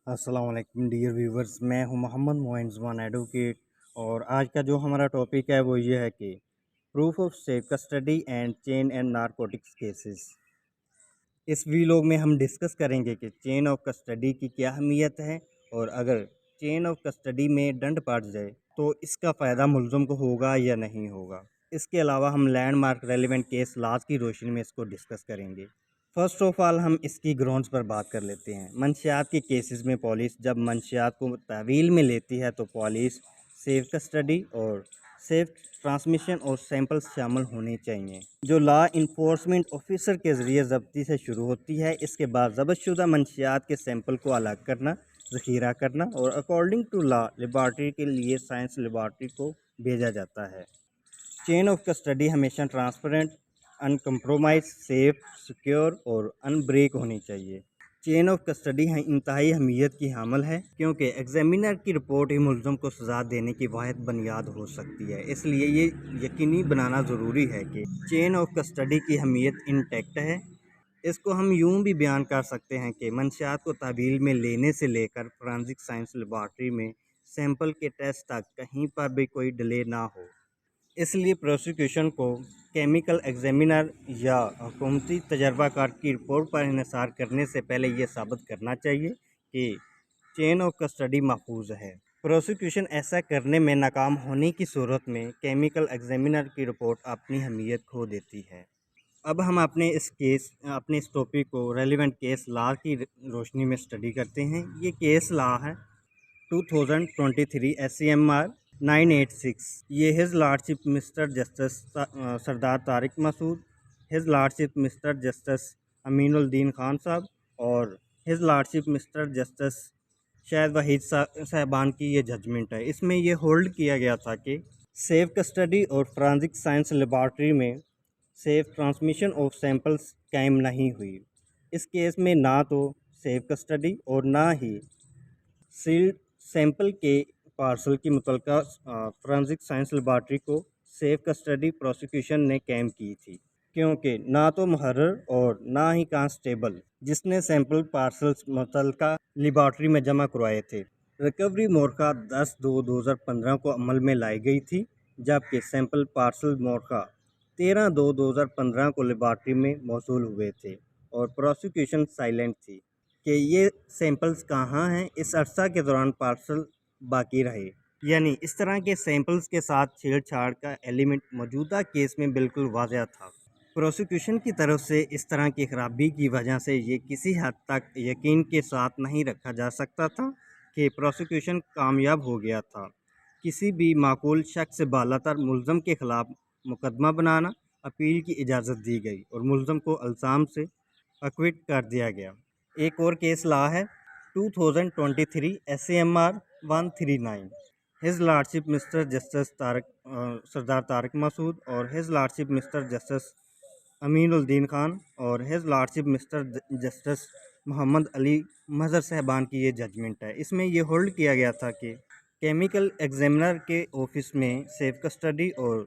السلام علیکم dear viewers, میں ہوں محمد معین زمان ایڈوکیٹ، اور آج کا جو ہمارا ٹاپک ہے وہ یہ ہے کہ proof of safe custody and chain and narcotics cases. اس ویلوگ میں ہم ڈسکس کریں گے کہ چین آف کسٹڈی کی کیا اہمیت ہے، اور اگر چین آف کسٹڈی میں ڈنڈ پڑ جائے تو اس کا فائدہ ملزم کو ہوگا یا نہیں ہوگا۔ اس کے علاوہ ہم landmark relevant case laws کی روشنی میں اس کو ڈسکس کریں گے۔ فرسٹ آف آل ہم اس کی گراؤنڈز پر بات کر لیتے ہیں۔ منشیات کے کیسز میں پولیس جب منشیات کو تحویل میں لیتی ہے تو پولیس سیف کسٹڈی اور سیف ٹرانسمیشن اور سیمپلز شامل ہونے چاہیے، جو لا انفورسمنٹ آفیسر کے ذریعے ضبطی سے شروع ہوتی ہے۔ اس کے بعد ضبط شدہ منشیات کے سیمپل کو الگ کرنا، ذخیرہ کرنا اور اکارڈنگ ٹو لا لیبارٹری کے لیے سائنس لیبارٹری کو بھیجا جاتا ہے۔ چین آف کسٹڈی ہمیشہ ٹرانسپیرنٹ، ان کمپرومائز، سیف، سیکیور اور ان بریک ہونی چاہیے۔ چین آف کسٹڈی انتہائی اہمیت کی حامل ہے، کیونکہ ایگزامینر کی رپورٹ ہی ملزم کو سزا دینے کی واحد بنیاد ہو سکتی ہے۔ اس لیے یہ یقینی بنانا ضروری ہے کہ چین آف کسٹڈی کی اہمیت انٹیکٹ ہے۔ اس کو ہم یوں بھی بیان کر سکتے ہیں کہ منشیات کو تحویل میں لینے سے لے کر فورینسک سائنس لیبارٹری میں سیمپل کے ٹیسٹ تک کہیں پر بھی کوئی ڈیلے نہ ہو۔ اس لیے پروسیکیوشن کو کیمیکل ایگزامینر یا حکومتی تجربہ کار کی رپورٹ پر انحصار کرنے سے پہلے یہ ثابت کرنا چاہیے کہ چین آف کسٹڈی محفوظ ہے۔ پروسیکیوشن ایسا کرنے میں ناکام ہونے کی صورت میں کیمیکل ایگزامینر کی رپورٹ اپنی اہمیت کھو دیتی ہے۔ اب ہم اپنے اس ٹاپک کو ریلیونٹ کیس لا کی روشنی میں اسٹڈی کرتے ہیں۔ یہ کیس لا ہے 2023 SCMR 986۔ یہ ہز لارڈشپ مسٹر جسٹس سردار طارق مسعود، ہز لارڈشپ مسٹر جسٹس امین الدین خان صاحب اور ہز لارڈشپ مسٹر جسٹس شاہد وحید صاحبان کی یہ ججمنٹ ہے۔ اس میں یہ ہولڈ کیا گیا تھا کہ سیف کسٹڈی اور فورینسک سائنس لیبارٹری میں سیف ٹرانسمیشن آف سیمپلز قائم نہیں ہوئی۔ اس کیس میں نہ تو سیف کسٹڈی اور نہ ہی سیلڈ سیمپل کے پارسل کی متعلقہ فورینسک سائنس لیبارٹری کو سیف کسٹڈی پروسیکیوشن نے قائم کی تھی، کیونکہ نہ تو محرر اور نہ ہی کانسٹیبل جس نے سیمپل پارسلز متعلقہ لیبارٹری میں جمع کروائے تھے۔ ریکوری مورخہ 10/2/2015 کو عمل میں لائی گئی تھی، جبکہ سیمپل پارسل مورخہ 13/2/2015 کو لیبارٹری میں موصول ہوئے تھے، اور پروسیکیوشن سائلنٹ تھی کہ یہ سیمپلز کہاں ہیں۔ اس عرصہ کے دوران پارسل باقی رہے، یعنی اس طرح کے سیمپلز کے ساتھ چھیڑ چھاڑ کا ایلیمنٹ موجودہ کیس میں بالکل واضح تھا۔ پروسیکیوشن کی طرف سے اس طرح کی خرابی کی وجہ سے یہ کسی حد تک یقین کے ساتھ نہیں رکھا جا سکتا تھا کہ پروسیکیوشن کامیاب ہو گیا تھا۔ کسی بھی معقول شک سے بالاتر ملزم کے خلاف مقدمہ بنانا، اپیل کی اجازت دی گئی اور ملزم کو الزام سے ایکوٹ کر دیا گیا۔ ایک اور کیس لا ہے 2023 SCMR 139۔ ہز لارڈشپ مسٹر جسٹس سردار طارق مسعود اور ہز لارڈشپ مسٹر جسٹس امین الدین خان اور ہز لارڈشپ مسٹر جسٹس محمد علی مظہر صاحبان کی یہ ججمنٹ ہے۔ اس میں یہ ہولڈ کیا گیا تھا کہ کیمیکل ایگزامینر کے آفس میں سیف کسٹڈی اور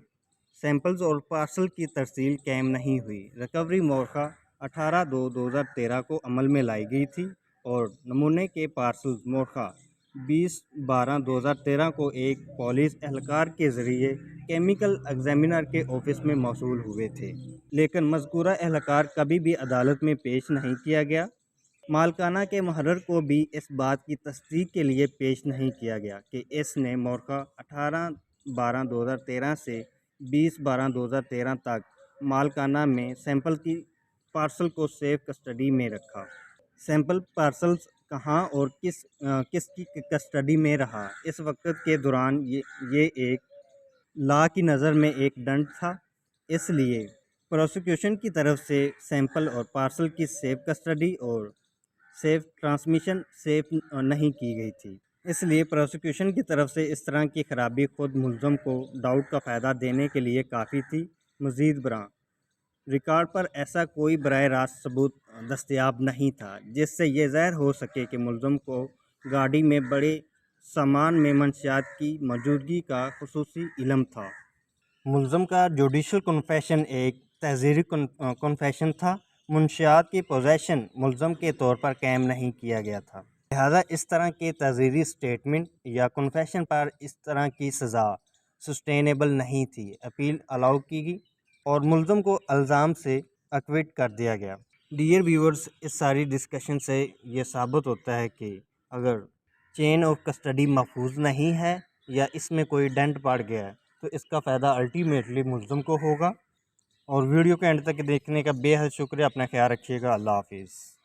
سیمپلز اور پارسل کی ترسیل قائم نہیں ہوئی۔ ریکوری مورخہ 18/2/2013 کو عمل میں لائی گئی تھی، اور نمونے کے پارسلز مورخہ 20/12/2013 کو ایک پولیس اہلکار کے ذریعے کیمیکل ایگزامینر کے آفس میں موصول ہوئے تھے، لیکن مذکورہ اہلکار کبھی بھی عدالت میں پیش نہیں کیا گیا۔ مالکانہ کے محرر کو بھی اس بات کی تصدیق کے لیے پیش نہیں کیا گیا کہ اس نے مورخہ 18/12/2013 سے 20/12/2013 تک مالکانہ میں سیمپل کی پارسل کو سیف کسٹڈی میں رکھا۔ سیمپل پارسلز کہاں اور کس کی کسٹڈی میں رہا، اس وقت کے دوران یہ ایک لا کی نظر میں ایک ڈنڈ تھا۔ اس لیے پروسیکیوشن کی طرف سے سیمپل اور پارسل کی سیف کسٹڈی اور سیف ٹرانسمیشن سیف نہیں کی گئی تھی۔ اس لیے پروسیکیوشن کی طرف سے اس طرح کی خرابی خود ملزم کو ڈاؤٹ کا فائدہ دینے کے لیے کافی تھی۔ مزید برآں ریکارڈ پر ایسا کوئی براہ راست ثبوت دستیاب نہیں تھا جس سے یہ ظاہر ہو سکے کہ ملزم کو گاڑی میں بڑے سامان میں منشیات کی موجودگی کا خصوصی علم تھا۔ ملزم کا جوڈیشل کنفیشن ایک تحذیری کنفیشن تھا۔ منشیات کی پوزیشن ملزم کے طور پر قائم نہیں کیا گیا تھا۔ لہذا اس طرح کے تعزیری سٹیٹمنٹ یا کنفیشن پر اس طرح کی سزا سسٹینیبل نہیں تھی۔ اپیل الاؤ کی گئی اور ملزم کو الزام سے ایکویٹ کر دیا گیا۔ ڈیئر ویورز، اس ساری ڈسکشن سے یہ ثابت ہوتا ہے کہ اگر چین آف کسٹڈی محفوظ نہیں ہے یا اس میں کوئی ڈنٹ پڑ گیا ہے تو اس کا فائدہ الٹیمیٹلی ملزم کو ہوگا۔ اور ویڈیو کو اینڈ تک دیکھنے کا بے حد شکریہ۔ اپنا خیال رکھیے گا۔ اللہ حافظ۔